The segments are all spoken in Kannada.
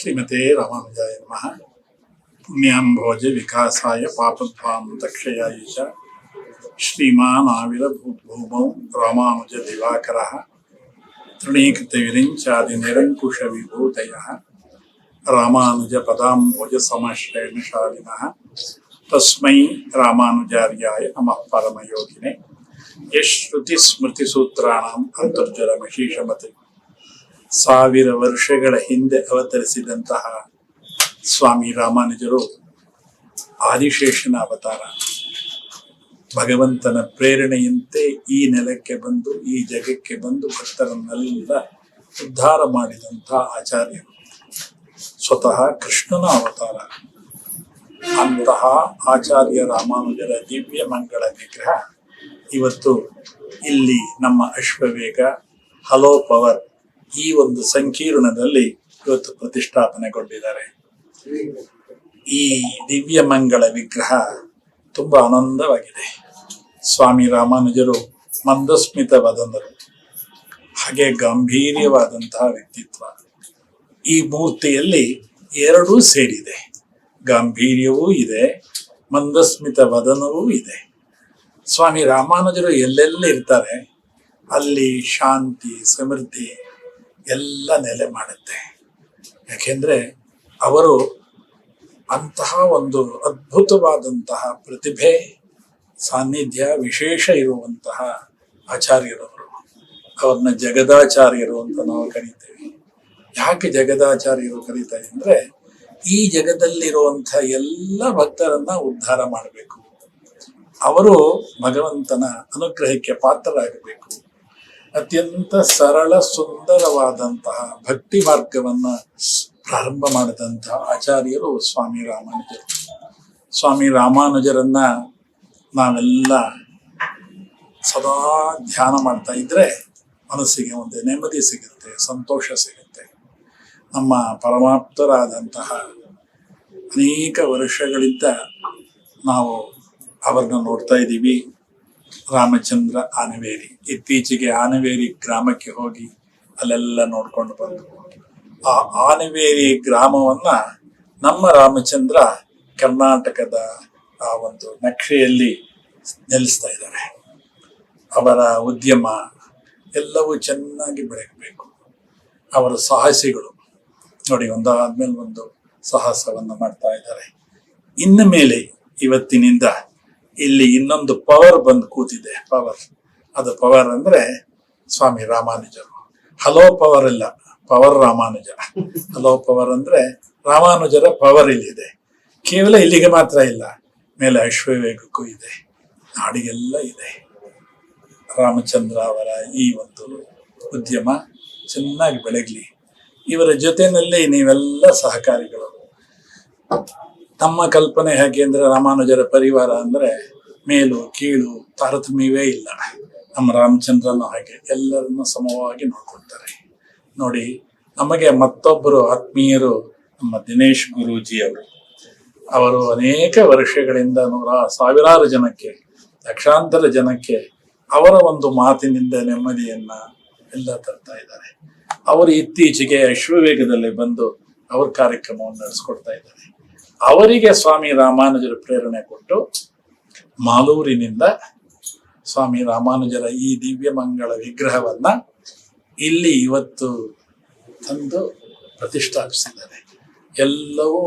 ಶ್ರೀಮತೆ ರಾಮಾನುಜಾಯ ನಮಃ. ಪುಣ್ಯಾಂಭೋಜ ವಿಕಾಸಾಯ ಪಾಪಧ್ವಾಂ ತಕ್ಷಯಾಯ ಚ ಶ್ರೀಮಾನ್ ಆವಿರಭೂತಭೂಮೌ ರಾಮಾನುಜ ದಿವಾಕರಃ ತೃಣೀಕೃತ ವಿರಿಂಚಾದಿ ನಿರಂಕುಶ ವಿಭೂತಯಃ ರಾಮಾನುಜ ಪದಾಂಭೋಜ ಸಮಶ್ರೇಣಶಾಲಿನಃ ತಸ್ಮೈ ರಾಮಾನುಜಾರ್ಯಾಯ ನಮಃ ಪರಮಯೋಗಿನೇ. ಯಶ್ರುತಿ ಸ್ಮೃತಿ ಸೂತ್ರಾಣಾಂ ಅಂತರ್ಜಲಮಶೀಷಮತೆ. 1000 ವರ್ಷಗಳ ಹಿಂದೆ ಅವತರಿಸಿದಂತಹ ಸ್ವಾಮಿ ರಾಮಾನುಜರು ಆದಿಶೇಷನ ಅವತಾರ. ಭಗವಂತನ ಪ್ರೇರಣೆಯಂತೆ ಈ ನೆಲಕ್ಕೆ ಬಂದು, ಈ ಜಗಕ್ಕೆ ಬಂದು ಭಕ್ತರನ್ನೆಲ್ಲ ಉದ್ಧಾರ ಮಾಡಿದಂತಹ ಆಚಾರ್ಯರು. ಸ್ವತಃ ಕೃಷ್ಣನ ಅವತಾರ. ಅಂತಹ ಆಚಾರ್ಯ ರಾಮಾನುಜರ ದಿವ್ಯ ಮಂಗಳ ವಿಗ್ರಹ ಇವತ್ತು ಇಲ್ಲಿ ನಮ್ಮ ಅಶ್ವವೇಗ ಹಲೋ ಪವರ್ ಈ ಒಂದು ಸಂಕೀರ್ಣದಲ್ಲಿ ಇವತ್ತು ಪ್ರತಿಷ್ಠಾಪನೆಗೊಂಡಿದ್ದಾರೆ. ಈ ದಿವ್ಯ ಮಂಗಳ ವಿಗ್ರಹ ತುಂಬಾ ಆನಂದವಾಗಿದೆ. ಸ್ವಾಮಿ ರಾಮಾನುಜರು ಮಂದಸ್ಮಿತ ವದನರು, ಹಾಗೆ ಗಂಭೀರ್ಯವಾದಂತಹ ವ್ಯಕ್ತಿತ್ವ. ಈ ಮೂರ್ತಿಯಲ್ಲಿ ಎರಡೂ ಸೇರಿದೆ. ಗಾಂಭೀರ್ಯವೂ ಇದೆ, ಮಂದಸ್ಮಿತ ವದನವೂ ಇದೆ. ಸ್ವಾಮಿ ರಾಮಾನುಜರು ಎಲ್ಲೆಲ್ಲ ಇರ್ತಾರೆ ಅಲ್ಲಿ ಶಾಂತಿ ಸಮೃದ್ಧಿ ಎಲ್ಲ ನೆಲೆ ಮಾಡುತ್ತೆ. ಯಾಕೆಂದ್ರೆ ಅವರು ಅಂತಹ ಒಂದು ಅದ್ಭುತವಾದಂತಹ ಪ್ರತಿಭೆ, ಸಾನ್ನಿಧ್ಯ ವಿಶೇಷ ಇರುವಂತಹ ಆಚಾರ್ಯರವರು. ಅವ್ರನ್ನ ಜಗದಾಚಾರ್ಯರು ಅಂತ ನಾವು ಕರೀತೇವೆ. ಯಾಕೆ ಜಗದಾಚಾರ್ಯರು ಕರೀತಾರೆ ಅಂದ್ರೆ, ಈ ಜಗದಲ್ಲಿರುವಂತಹ ಎಲ್ಲ ಭಕ್ತರನ್ನ ಉದ್ಧಾರ ಮಾಡಬೇಕು, ಅವರು ಭಗವಂತನ ಅನುಗ್ರಹಕ್ಕೆ ಪಾತ್ರರಾಗಬೇಕು. ಅತ್ಯಂತ ಸರಳ ಸುಂದರವಾದಂತಹ ಭಕ್ತಿ ಮಾರ್ಗವನ್ನ ಪ್ರಾರಂಭ ಮಾಡಿದಂತಹ ಆಚಾರ್ಯರು ಸ್ವಾಮಿ ರಾಮಾನುಜರು. ಸ್ವಾಮಿ ರಾಮಾನುಜರನ್ನ ನಾವೆಲ್ಲ ಸದಾ ಧ್ಯಾನ ಮಾಡ್ತಾ ಇದ್ರೆ ಮನಸ್ಸಿಗೆ ಒಂದು ನೆಮ್ಮದಿ ಸಿಗುತ್ತೆ, ಸಂತೋಷ ಸಿಗುತ್ತೆ. ನಮ್ಮ ಪರಮಾಪ್ತರಾದಂತಹ ಅನೇಕ ವರ್ಷಗಳಿಂದ ನಾವು ಅವರನ್ನ ನೋಡ್ತಾ ಇದ್ದೀವಿ. ರಾಮಚಂದ್ರ ಆನವೇರಿ, ಇತ್ತೀಚೆಗೆ ಆನವೇರಿ ಗ್ರಾಮಕ್ಕೆ ಹೋಗಿ ಅಲ್ಲೆಲ್ಲ ನೋಡ್ಕೊಂಡು ಬಂದು, ಆ ಆನವೇರಿ ಗ್ರಾಮವನ್ನ ನಮ್ಮ ರಾಮಚಂದ್ರ ಕರ್ನಾಟಕದ ಆ ಒಂದು ನಕ್ಷೆಯಲ್ಲಿ ನೆಲೆಸ್ತಾ ಇದ್ದಾರೆ. ಅವರ ಉದ್ಯಮ ಎಲ್ಲವೂ ಚೆನ್ನಾಗಿ ಬೆಳಗಬೇಕು. ಅವರ ಸಾಹಸಿಗಳು ನೋಡಿ, ಒಂದಾದ್ಮೇಲೆ ಒಂದು ಸಾಹಸವನ್ನು ಮಾಡ್ತಾ ಇದ್ದಾರೆ. ಇನ್ನು ಮೇಲೆ ಇವತ್ತಿನಿಂದ ಇಲ್ಲಿ ಇನ್ನೊಂದು ಪವರ್ ಬಂದು ಕೂತಿದೆ. ಅದು ಪವರ್ ಅಂದ್ರೆ ಸ್ವಾಮಿ ರಾಮಾನುಜರು. ಹಲೋ ಪವರ್ ಇಲ್ಲ, ಪವರ್ ರಾಮಾನುಜ. ಹಲೋ ಪವರ್ ಅಂದ್ರೆ ರಾಮಾನುಜರ ಪವರ್ ಇಲ್ಲಿದೆ. ಕೇವಲ ಇಲ್ಲಿಗೆ ಮಾತ್ರ ಇಲ್ಲ, ಮೇಲೆ ಅಶ್ವವೇಗಕ್ಕೂ ಇದೆ, ನಾಡಿಗೆಲ್ಲ ಇದೆ. ರಾಮಚಂದ್ರ ಅವರ ಈ ಒಂದು ಉದ್ಯಮ ಚೆನ್ನಾಗಿ ಬೆಳಗ್ಲಿ. ಇವರ ಜೊತೆಯಲ್ಲಿ ನೀವೆಲ್ಲ ಸಹಕಾರಿಗಳು. ನಮ್ಮ ಕಲ್ಪನೆ ಹೇಗೆ ಅಂದ್ರೆ, ರಾಮಾನುಜರ ಪರಿವಾರ ಅಂದ್ರೆ ಮೇಲು ಕೀಳು ತಾರತಮ್ಯವೇ ಇಲ್ಲ. ನಮ್ಮ ರಾಮಚಂದ್ರನ ಹಾಗೆ ಎಲ್ಲರನ್ನು ಸಮವಾಗಿ ನೋಡ್ಕೊಳ್ತಾರೆ. ನೋಡಿ, ನಮಗೆ ಮತ್ತೊಬ್ಬರು ಆತ್ಮೀಯರು ನಮ್ಮ ದಿನೇಶ್ ಗುರೂಜಿ ಅವರು ಅನೇಕ ವರ್ಷಗಳಿಂದ ಸಾವಿರಾರು ಜನಕ್ಕೆ, ಲಕ್ಷಾಂತರ ಜನಕ್ಕೆ ಅವರ ಒಂದು ಮಾತಿನಿಂದ ನೆಮ್ಮದಿಯನ್ನ ಎಲ್ಲ ತರ್ತಾ ಇದ್ದಾರೆ. ಅವರು ಇತ್ತೀಚೆಗೆ ಅಶ್ವವೇಗದಲ್ಲಿ ಬಂದು ಅವ್ರ ಕಾರ್ಯಕ್ರಮವನ್ನು ನಡೆಸ್ಕೊಡ್ತಾ ಇದ್ದಾರೆ. ಅವರಿಗೆ ಸ್ವಾಮಿ ರಾಮಾನುಜರ ಪ್ರೇರಣೆ ಕೊಟ್ಟು ಮಾಲೂರಿನಿಂದ ಸ್ವಾಮಿ ರಾಮಾನುಜರ ಈ ದಿವ್ಯ ಮಂಗಳ ವಿಗ್ರಹವನ್ನ ಇಲ್ಲಿ ಇವತ್ತು ತಂದು ಪ್ರತಿಷ್ಠಾಪಿಸಿದ್ದಾರೆ. ಎಲ್ಲವೂ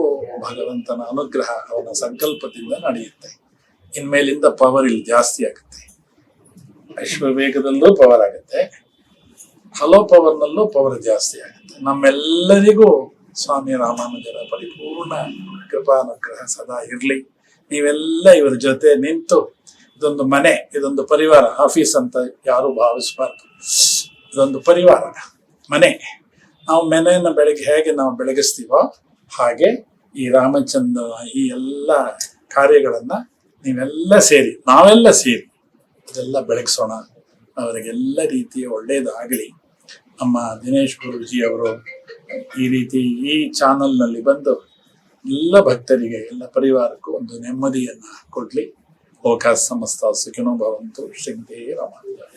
ಭಗವಂತನ ಅನುಗ್ರಹ, ಅವನ ಸಂಕಲ್ಪದಿಂದ ನಡೆಯುತ್ತೆ. ಇನ್ಮೇಲಿಂದ ಪವರ್ ಇಲ್ಲಿ ಜಾಸ್ತಿ ಆಗುತ್ತೆ. ಅಶ್ವವೇಗದಲ್ಲೂ ಪವರ್ ಆಗುತ್ತೆ, ಹಲೋ ಪವರ್ನಲ್ಲೂ ಪವರ್ ಜಾಸ್ತಿ ಆಗುತ್ತೆ. ನಮ್ಮೆಲ್ಲರಿಗೂ ಸ್ವಾಮಿ ರಾಮಾನುಜರ ಪರಿಪೂರ್ಣ ಕೃಪಾನುಗ್ರಹ ಸದಾ ಇರಲಿ. ನೀವೆಲ್ಲ ಇವರ ಜೊತೆ ನಿಂತು, ಇದೊಂದು ಮನೆ, ಇದೊಂದು ಪರಿವಾರ, ಆಫೀಸ್ ಅಂತ ಯಾರು ಭಾವಿಸಬಾರ್ದು. ಇದೊಂದು ಪರಿವಾರ, ಮನೆ. ನಾವು ಮನೆಯನ್ನು ಬೆಳಗ್ಗೆ ಹೇಗೆ ನಾವು ಬೆಳಗಿಸ್ತೀವೋ ಹಾಗೆ ಈ ರಾಮಚಂದ್ರ ಈ ಎಲ್ಲ ಕಾರ್ಯಗಳನ್ನ ನೀವೆಲ್ಲ ಸೇರಿ, ನಾವೆಲ್ಲ ಸೇರಿ ಅದೆಲ್ಲ ಬೆಳಗಿಸೋಣ. ಅವರಿಗೆಲ್ಲ ರೀತಿಯ ಒಳ್ಳೇದಾಗಲಿ. ನಮ್ಮ ದಿನೇಶ್ ಗುರೂಜಿ ಅವರು ಈ ರೀತಿ ಈ ಚಾನಲ್ನಲ್ಲಿ ಬಂದು ಎಲ್ಲ ಭಕ್ತರಿಗೆ, ಎಲ್ಲ ಪರಿವಾರಕ್ಕೂ ಒಂದು ನೆಮ್ಮದಿಯನ್ನ ಕೊಡ್ಲಿ. ಲೋಕ ಸಮಸ್ತ ಸುಖಿನೋ ಭವಂತು. ಶ್ರೀಮತಿ ರಾಮಾನುಜಾಯ.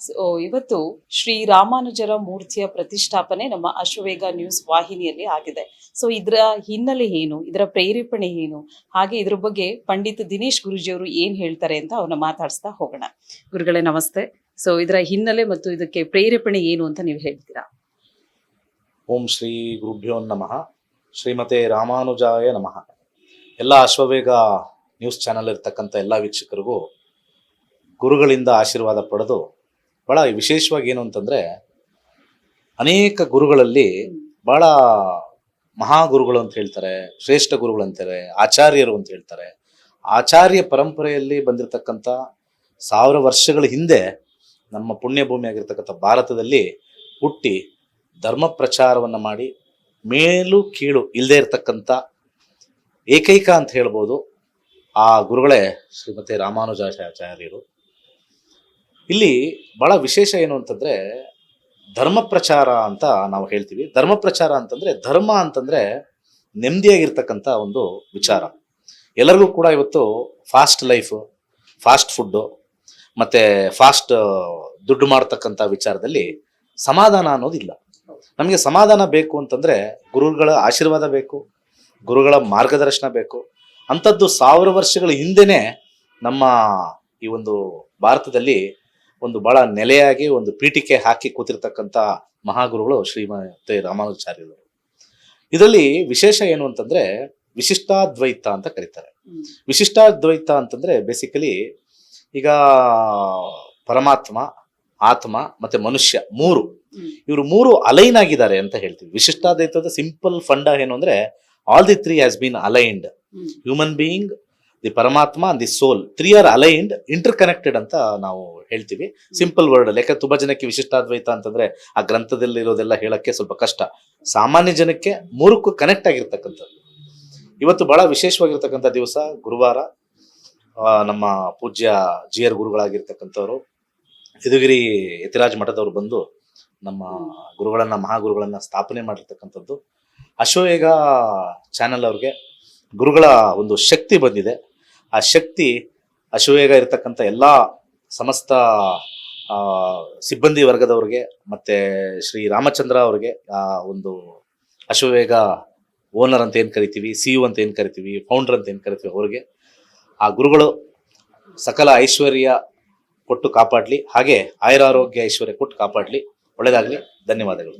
ಸೊ ಇವತ್ತು ಶ್ರೀ ರಾಮಾನುಜರ ಮೂರ್ತಿಯ ಪ್ರತಿಷ್ಠಾಪನೆ ನಮ್ಮ ಅಶ್ವವೇಗ ನ್ಯೂಸ್ ವಾಹಿನಿಯಲ್ಲಿ ಆಗಿದೆ. ಸೊ ಇದರ ಹಿನ್ನೆಲೆ ಏನು, ಇದರ ಪ್ರೇರೇಪಣೆ ಏನು, ಹಾಗೆ ಇದ್ರ ಬಗ್ಗೆ ಪಂಡಿತ್ ದಿನೇಶ್ ಗುರೂಜಿಯವರು ಏನ್ ಹೇಳ್ತಾರೆ ಅಂತ ಅವ್ರನ್ನ ಮಾತಾಡಿಸ್ತಾ ಹೋಗೋಣ. ಗುರುಗಳೇ ನಮಸ್ತೆ. ಸೊ ಇದರ ಹಿನ್ನೆಲೆ ಮತ್ತು ಇದಕ್ಕೆ ಪ್ರೇರೇಪಣೆ ಏನು ಅಂತ ನೀವು ಹೇಳ್ತೀರಾ? ಓಂ ಶ್ರೀ ಗುರುಭ್ಯೋ ನಮಃ. ಶ್ರೀಮತೆ ರಾಮಾನುಜಾಯ ನಮಃ. ಎಲ್ಲ ಅಶ್ವವೇಗ ನ್ಯೂಸ್ ಚಾನಲ್ ಇರ್ತಕ್ಕಂಥ ಎಲ್ಲ ವೀಕ್ಷಕರಿಗೂ ಗುರುಗಳಿಂದ ಆಶೀರ್ವಾದ ಪಡೆದು, ಭಾಳ ವಿಶೇಷವಾಗಿ ಏನು ಅಂತಂದರೆ, ಅನೇಕ ಗುರುಗಳಲ್ಲಿ ಭಾಳ ಮಹಾಗುರುಗಳು ಅಂತ ಹೇಳ್ತಾರೆ, ಶ್ರೇಷ್ಠ ಗುರುಗಳು ಅಂತಾರೆ, ಆಚಾರ್ಯರು ಅಂತ ಹೇಳ್ತಾರೆ. ಆಚಾರ್ಯ ಪರಂಪರೆಯಲ್ಲಿ ಬಂದಿರತಕ್ಕಂಥ 1000 ವರ್ಷಗಳ ಹಿಂದೆ ನಮ್ಮ ಪುಣ್ಯಭೂಮಿ ಆಗಿರ್ತಕ್ಕಂಥ ಭಾರತದಲ್ಲಿ ಹುಟ್ಟಿ ಧರ್ಮ ಪ್ರಚಾರವನ್ನು ಮಾಡಿ ಮೇಲು ಕೀಳು ಇಲ್ಲದೆ ಇರತಕ್ಕಂಥ ಏಕೈಕ ಅಂತ ಹೇಳ್ಬೋದು ಆ ಗುರುಗಳೇ ಶ್ರೀಮತಿ ರಾಮಾನುಜಾಚಾರ್ಯರು. ಇಲ್ಲಿ ಬಹಳ ವಿಶೇಷ ಏನು ಅಂತಂದ್ರೆ, ಧರ್ಮ ಪ್ರಚಾರ ಅಂತ ನಾವು ಹೇಳ್ತೀವಿ. ಧರ್ಮ ಪ್ರಚಾರ ಅಂತಂದ್ರೆ, ಧರ್ಮ ಅಂತಂದ್ರೆ ನೆಮ್ಮದಿಯಾಗಿರ್ತಕ್ಕಂಥ ಒಂದು ವಿಚಾರ. ಎಲ್ಲರಿಗೂ ಕೂಡ ಇವತ್ತು ಫಾಸ್ಟ್ ಲೈಫು, ಫಾಸ್ಟ್ ಫುಡ್ಡು ಮತ್ತೆ ಫಾಸ್ಟ್ ದುಡ್ಡು ಮಾಡ್ತಕ್ಕಂಥ ವಿಚಾರದಲ್ಲಿ ಸಮಾಧಾನ ಅನ್ನೋದಿಲ್ಲ. ನಮಗೆ ಸಮಾಧಾನ ಬೇಕು ಅಂತಂದ್ರೆ ಗುರುಗಳ ಆಶೀರ್ವಾದ ಬೇಕು, ಗುರುಗಳ ಮಾರ್ಗದರ್ಶನ ಬೇಕು. ಅಂಥದ್ದು 1000 ವರ್ಷಗಳ ಹಿಂದೆನೆ ನಮ್ಮ ಈ ಒಂದು ಭಾರತದಲ್ಲಿ ಒಂದು ಬಹಳ ನೆಲೆಯಾಗಿ ಒಂದು ಪೀಠಿಕೆ ಹಾಕಿ ಕೂತಿರ್ತಕ್ಕಂಥ ಮಹಾಗುರುಗಳು ಶ್ರೀಮತಿ ರಾಮಾನುಜಾಚಾರ್ಯರು. ಇದರಲ್ಲಿ ವಿಶೇಷ ಏನು ಅಂತಂದ್ರೆ, ವಿಶಿಷ್ಟಾದ್ವೈತ ಅಂತ ಕರೀತಾರೆ. ವಿಶಿಷ್ಟಾದ್ವೈತ ಅಂತಂದ್ರೆ ಬೇಸಿಕಲಿ ಈಗ ಪರಮಾತ್ಮ, ಆತ್ಮ ಮತ್ತೆ ಮನುಷ್ಯ ಇವರು ಮೂರು ಅಲೈನ್ ಆಗಿದ್ದಾರೆ ಅಂತ ಹೇಳ್ತೀವಿ. ವಿಶಿಷ್ಟಾದ್ವೈತದ ಸಿಂಪಲ್ ಫಂಡ ಏನು ಅಂದ್ರೆ, all the 3 has been aligned. Human being, the Paramatma and the soul, 3 are aligned, interconnected ಅಂತ ನಾವು ಹೇಳ್ತೀವಿ ಸಿಂಪಲ್ ವರ್ಡ್ ಅಲ್ಲಿ. ಯಾಕಂದ್ರೆ ತುಂಬಾ ಜನಕ್ಕೆ ವಿಶಿಷ್ಟಾದ್ವೈತ ಅಂತಂದ್ರೆ ಆ ಗ್ರಂಥದಲ್ಲಿ ಇರೋದೆಲ್ಲ ಹೇಳಕ್ಕೆ ಸ್ವಲ್ಪ ಕಷ್ಟ. ಸಾಮಾನ್ಯ ಜನಕ್ಕೆ ಮೂರಕ್ಕೂ ಕನೆಕ್ಟ್ ಆಗಿರ್ತಕ್ಕಂಥದ್ದು. ಇವತ್ತು ಬಹಳ ವಿಶೇಷವಾಗಿರ್ತಕ್ಕಂಥ ದಿವಸ, ಗುರುವಾರ. ನಮ್ಮ ಪೂಜ್ಯ ಜಿಯರ್ ಗುರುಗಳಾಗಿರ್ತಕ್ಕಂಥವ್ರು ಯದುಗಿರಿ ಯತಿರಾಜ್ ಮಠದವರು ಬಂದು ನಮ್ಮ ಗುರುಗಳನ್ನ, ಮಹಾಗುರುಗಳನ್ನ ಸ್ಥಾಪನೆ ಮಾಡಿರ್ತಕ್ಕಂಥದ್ದು. ಅಶ್ವವೇಗ ಚಾನೆಲ್ ಅವ್ರಿಗೆ ಗುರುಗಳ ಒಂದು ಶಕ್ತಿ ಬಂದಿದೆ. ಆ ಶಕ್ತಿ ಅಶ್ವವೇಗ ಇರತಕ್ಕಂಥ ಎಲ್ಲ ಸಮಸ್ತ ಸಿಬ್ಬಂದಿ ವರ್ಗದವ್ರಿಗೆ ಮತ್ತೆ ಶ್ರೀ ರಾಮಚಂದ್ರ ಅವ್ರಿಗೆ, ಆ ಒಂದು ಅಶ್ವವೇಗ ಓನರ್ ಅಂತ ಏನು ಕರಿತೀವಿ, CEO ಅಂತ ಏನು ಕರಿತೀವಿ, ಫೌಂಡರ್ ಅಂತ ಏನು ಕರಿತೀವಿ, ಅವ್ರಿಗೆ ಆ ಗುರುಗಳು ಸಕಲ ಐಶ್ವರ್ಯ ಕೊಟ್ಟು ಕಾಪಾಡಲಿ, ಹಾಗೆ ಆಯುರಾರೋಗ್ಯ ಐಶ್ವರ್ಯ ಕೊಟ್ಟು ಕಾಪಾಡಲಿ. ಒಳ್ಳೆಯದಾಗಲಿ. ಧನ್ಯವಾದಗಳು.